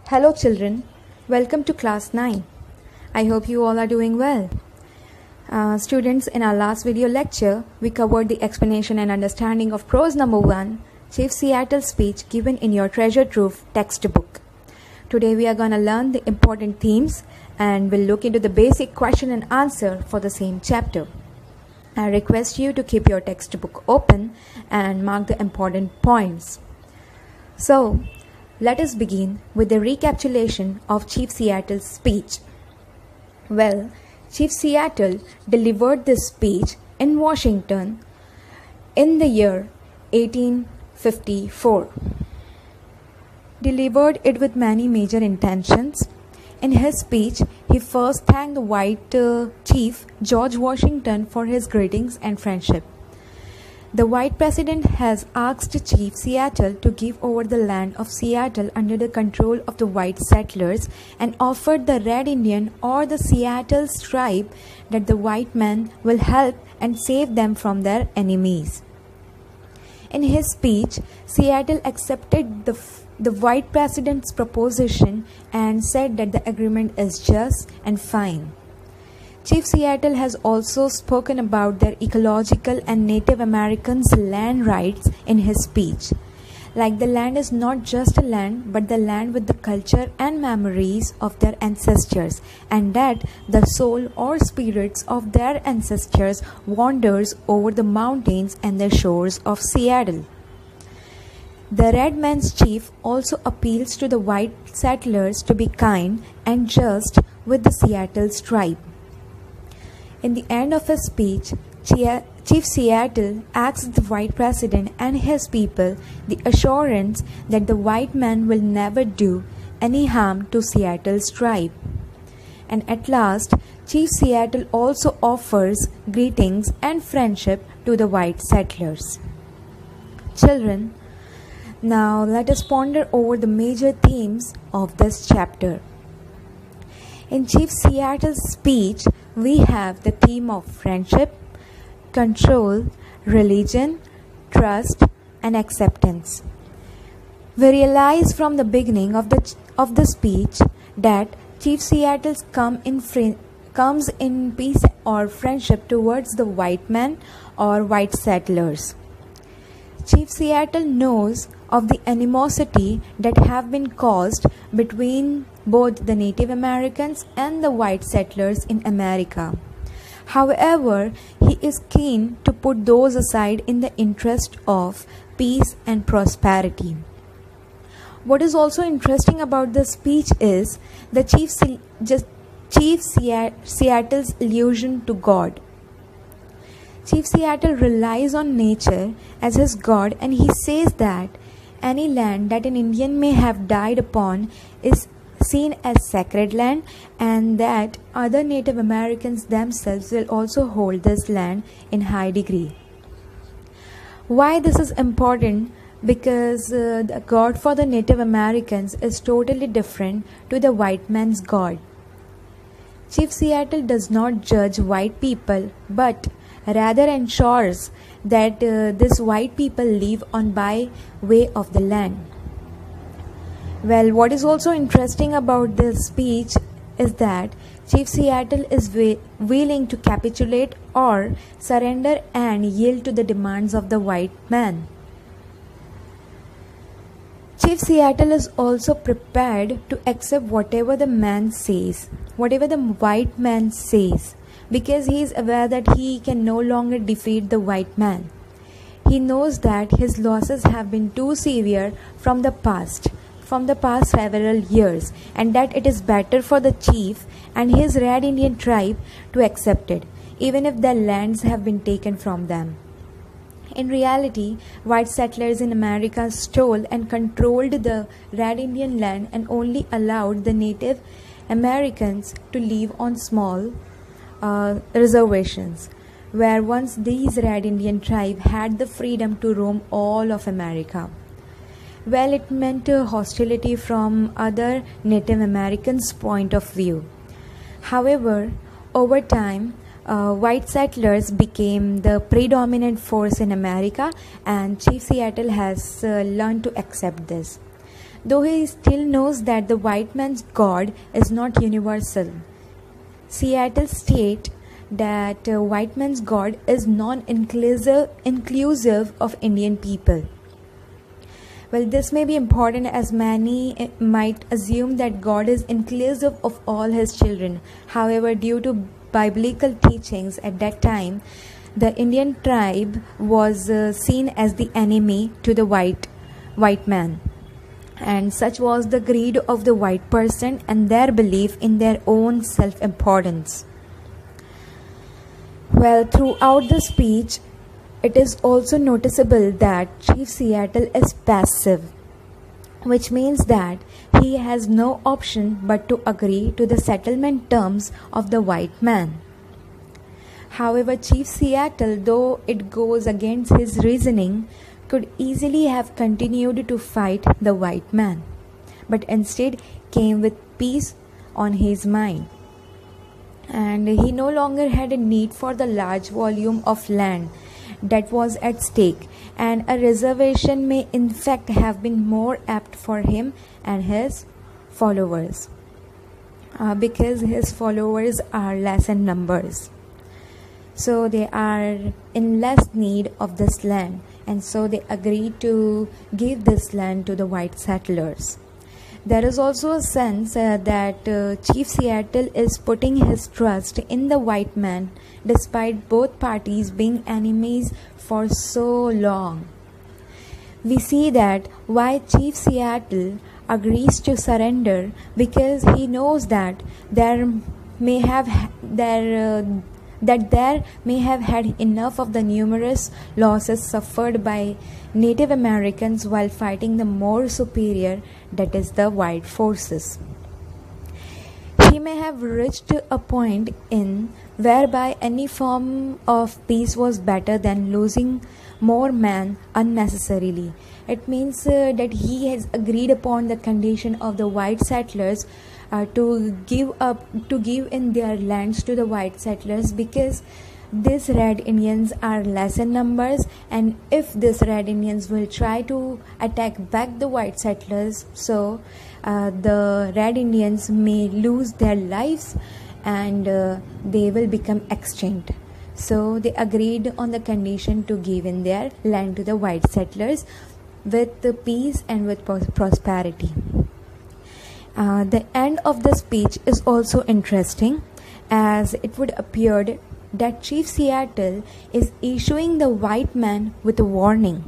Hello children, welcome to class 9. I hope you all are doing well. Students, in our last video lecture, we covered the explanation and understanding of prose number 1, Chief Seattle's speech given in your treasure trove textbook. Today we are going to learn the important themes and we'll look into the basic question and answer for the same chapter. I request you to keep your textbook open and mark the important points. So, let us begin with the recapitulation of Chief Seattle's speech. Well, Chief Seattle delivered this speech in Washington in the year 1854. Delivered it with many major intentions. In his speech, he first thanked the white chief George Washington for his greetings and friendship. The white president has asked Chief Seattle to give over the land of Seattle under the control of the white settlers and offered the Red Indian or the Seattle tribe that the white man will help and save them from their enemies. In his speech, Seattle accepted the white president's proposition and said that the agreement is just and fine. Chief Seattle has also spoken about their ecological and Native Americans' land rights in his speech. Like the land is not just a land, but the land with the culture and memories of their ancestors, and that the soul or spirits of their ancestors wanders over the mountains and the shores of Seattle. The Red Man's chief also appeals to the white settlers to be kind and just with the Seattle's tribe. In the end of his speech, Chief Seattle asked the white president and his people the assurance that the white man will never do any harm to Seattle's tribe. And at last, Chief Seattle also offers greetings and friendship to the white settlers. Children, now let us ponder over the major themes of this chapter. In Chief Seattle's speech, we have the theme of friendship, control, religion, trust, and acceptance. We realize from the beginning of the speech that Chief Seattle comes in peace or friendship towards the white man or white settlers. Chief Seattle knows of the animosity that have been caused between both the Native Americans and the white settlers in America. However, he is keen to put those aside in the interest of peace and prosperity. What is also interesting about this speech is the Chief Seattle's allusion to God. Chief Seattle relies on nature as his God, and he says that any land that an Indian may have died upon is seen as sacred land, and that other Native Americans themselves will also hold this land in high degree. Why this is important? Because the God for the Native Americans is totally different to the white man's God. Chief Seattle does not judge white people, but rather ensures that these white people live on by way of the land. Well, what is also interesting about this speech is that Chief Seattle is willing to capitulate or surrender and yield to the demands of the white man. Chief Seattle is also prepared to accept whatever the white man says, because he is aware that he can no longer defeat the white man. He knows that his losses have been too severe from the past several years, and that it is better for the chief and his Red Indian tribe to accept it, even if their lands have been taken from them. In reality, white settlers in America stole and controlled the Red Indian land and only allowed the Native Americans to live on small reservations, where once these Red Indian tribe had the freedom to roam all of America. Well, it meant hostility from other Native Americans' point of view. However, over time, white settlers became the predominant force in America, and Chief Seattle has learned to accept this. though he still knows that the white man's God is not universal. Seattle states that white man's God is non-inclusive of Indian people. Well, this may be important as many might assume that God is inclusive of all his children. However, due to biblical teachings at that time, the Indian tribe was seen as the enemy to the white man. And such was the greed of the white person and their belief in their own self-importance. Well, throughout the speech, it is also noticeable that Chief Seattle is passive, which means that he has no option but to agree to the settlement terms of the white man. However, Chief Seattle, though it goes against his reasoning, could easily have continued to fight the white man, but instead came with peace on his mind. And he no longer had a need for the large volume of land that was at stake, and a reservation may in fact have been more apt for him and his followers, because his followers are less in numbers. So they are in less need of this land, and so they agreed to give this land to the white settlers. There is also a sense that Chief Seattle is putting his trust in the white man despite both parties being enemies for so long. We see that why Chief Seattle agrees to surrender, because he knows that there may have had enough of the numerous losses suffered by Native Americans while fighting the more superior, that is the white forces. He may have reached a point in whereby any form of peace was better than losing more men unnecessarily. It means that he has agreed upon the condition of the white settlers to give in their lands to the white settlers, because these red Indians are less in numbers, and if these red Indians will try to attack back the white settlers, so the red Indians may lose their lives and they will become extinct. So they agreed on the condition to give in their land to the white settlers with peace and with prosperity. The end of the speech is also interesting, as it would appear that Chief Seattle is issuing the white man with a warning.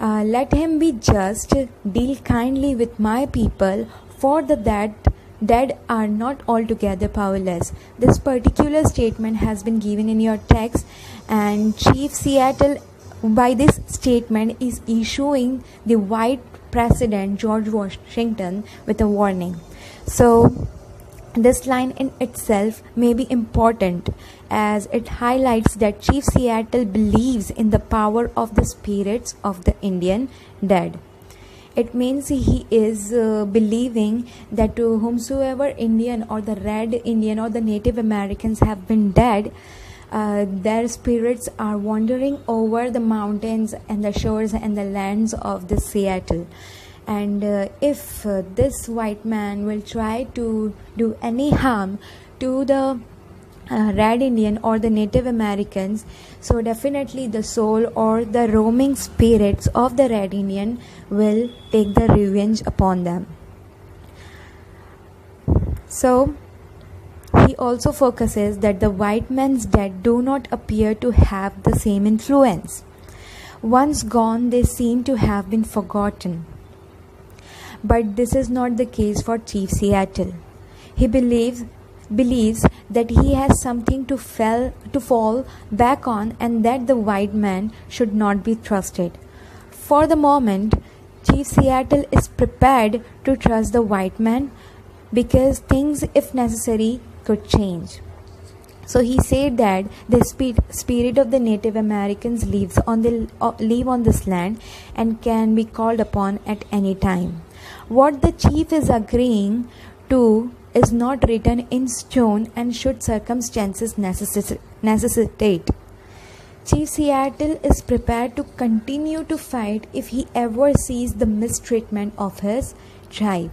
Let him be just, deal kindly with my people, for the dead are not altogether powerless. This particular statement has been given in your text, and Chief Seattle by this statement is issuing the white president George Washington with a warning. So this line in itself may be important, as it highlights that Chief Seattle believes in the power of the spirits of the Indian dead. It means he is believing that to whomsoever Indian or the red Indian or the Native Americans have been dead, their spirits are wandering over the mountains and the shores and the lands of the Seattle. And if this white man will try to do any harm to the red Indian or the Native Americans, so definitely the soul or the roaming spirits of the red Indian will take the revenge upon them. So he also focuses that the white man's dead do not appear to have the same influence. Once gone, they seem to have been forgotten. But this is not the case for Chief Seattle. He believes that he has something to fall back on, and that the white man should not be trusted. For the moment, Chief Seattle is prepared to trust the white man, because things, if necessary, could change. So he said that the spirit of the Native Americans live on this land and can be called upon at any time. What the chief is agreeing to is not written in stone, and should circumstances necessitate. Chief Seattle is prepared to continue to fight if he ever sees the mistreatment of his tribe.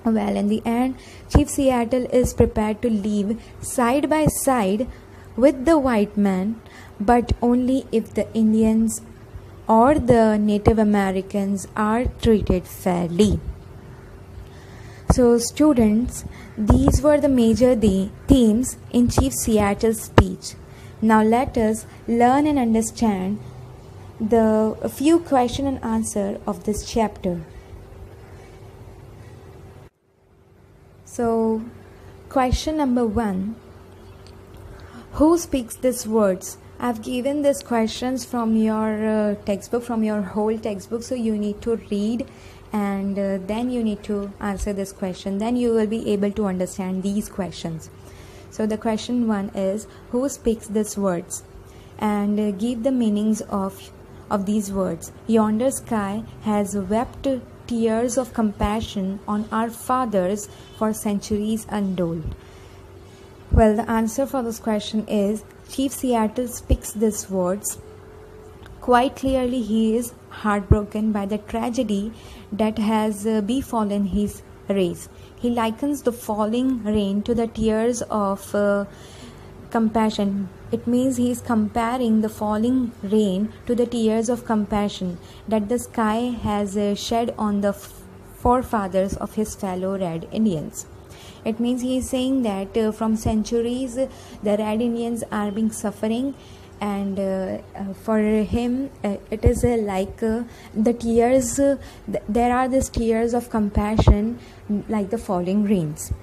Well, in the end, Chief Seattle is prepared to live side by side with the white man, but only if the Indians or the Native Americans are treated fairly. So students, these were the major themes in Chief Seattle's speech. Now let us learn and understand the few question and answer of this chapter. So question number 1, who speaks these words? I've given these questions from your textbook, from your whole textbook, so you need to read and then you need to answer this question. Then you will be able to understand these questions. So the question 1 is, who speaks these words? And give the meanings of these words. Yonder sky has wept tears of compassion on our fathers for centuries untold. Well, the answer for this question is, Chief Seattle speaks these words. Quite clearly, he is heartbroken by the tragedy that has befallen his race. He likens the falling rain to the tears of compassion. It means he is comparing the falling rain to the tears of compassion that the sky has shed on the forefathers of his fellow Red Indians. It means he is saying that from centuries the Red Indians are being suffering, and for him it is like the tears, there are these tears of compassion like the falling rains.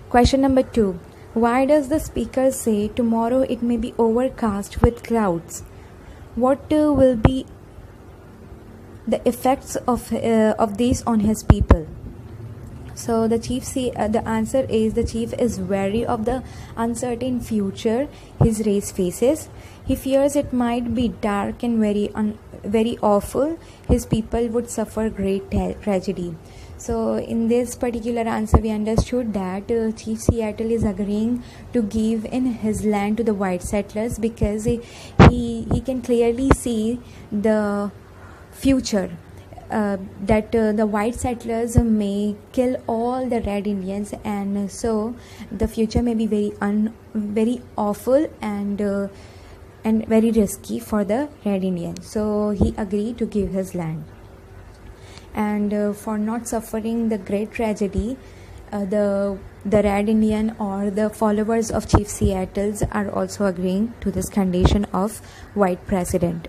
Question number 2, why does the speaker say tomorrow it may be overcast with clouds? What will be the effects of this on his people? So the answer is, the chief is wary of the uncertain future his race faces. He fears it might be dark and very awful. His people would suffer great tragedy. So in this particular answer, we understood that Chief Seattle is agreeing to give in his land to the white settlers because he can clearly see the future. That the white settlers may kill all the Red Indians, and so the future may be very awful and very risky for the Red Indians. So he agreed to give his land, and for not suffering the great tragedy, the Red Indian or the followers of Chief Seattle's are also agreeing to this condition of white president.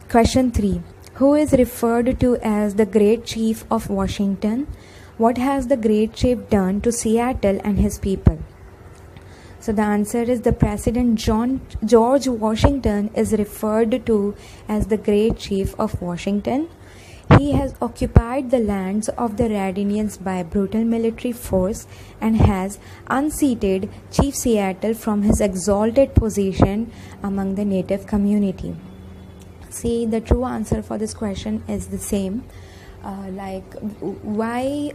Question 3. Who is referred to as the Great Chief of Washington? What has the Great Chief done to Seattle and his people? So the answer is, the President George Washington is referred to as the Great Chief of Washington. He has occupied the lands of the Red Indians by brutal military force and has unseated Chief Seattle from his exalted position among the native community. See, the true answer for this question is the same. Why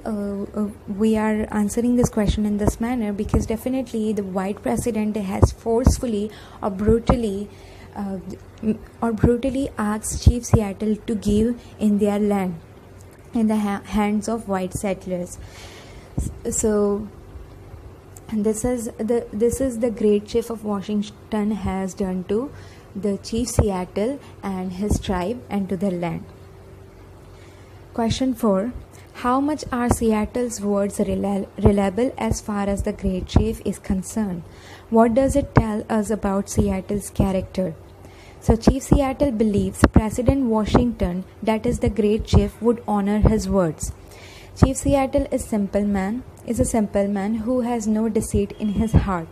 we are answering this question in this manner? Because definitely the white president has forcefully or brutally asked Chief Seattle to give in their land in the hands of white settlers. So this is the Great Chief of Washington has done to the Chief Seattle and his tribe and to the land. Question 4. How much are Seattle's words reliable as far as the Great Chief is concerned? What does it tell us about Seattle's character? So Chief Seattle believes President Washington, that is the Great Chief, would honor his words. Chief Seattle is a simple man who has no deceit in his heart.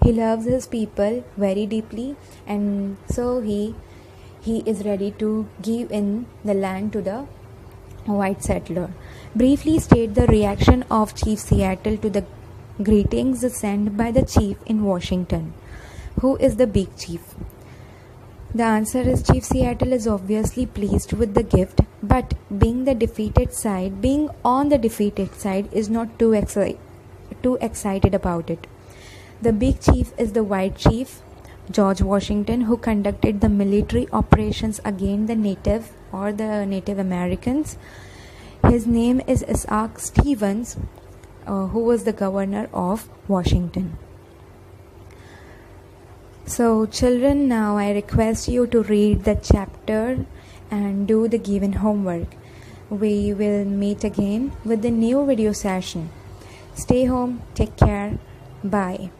He loves his people very deeply, and so he is ready to give in the land to the white settler. Briefly state the reaction of Chief Seattle to the greetings sent by the chief in Washington. Who is the big chief? The answer is, Chief Seattle is obviously pleased with the gift, but being on the defeated side is not too excited about it. The big chief is the white chief George Washington, who conducted the military operations against the Native Americans. His name is Isaac Stevens, who was the governor of Washington. So children, now I request you to read the chapter and do the given homework. We will meet again with the new video session. Stay home, take care, bye.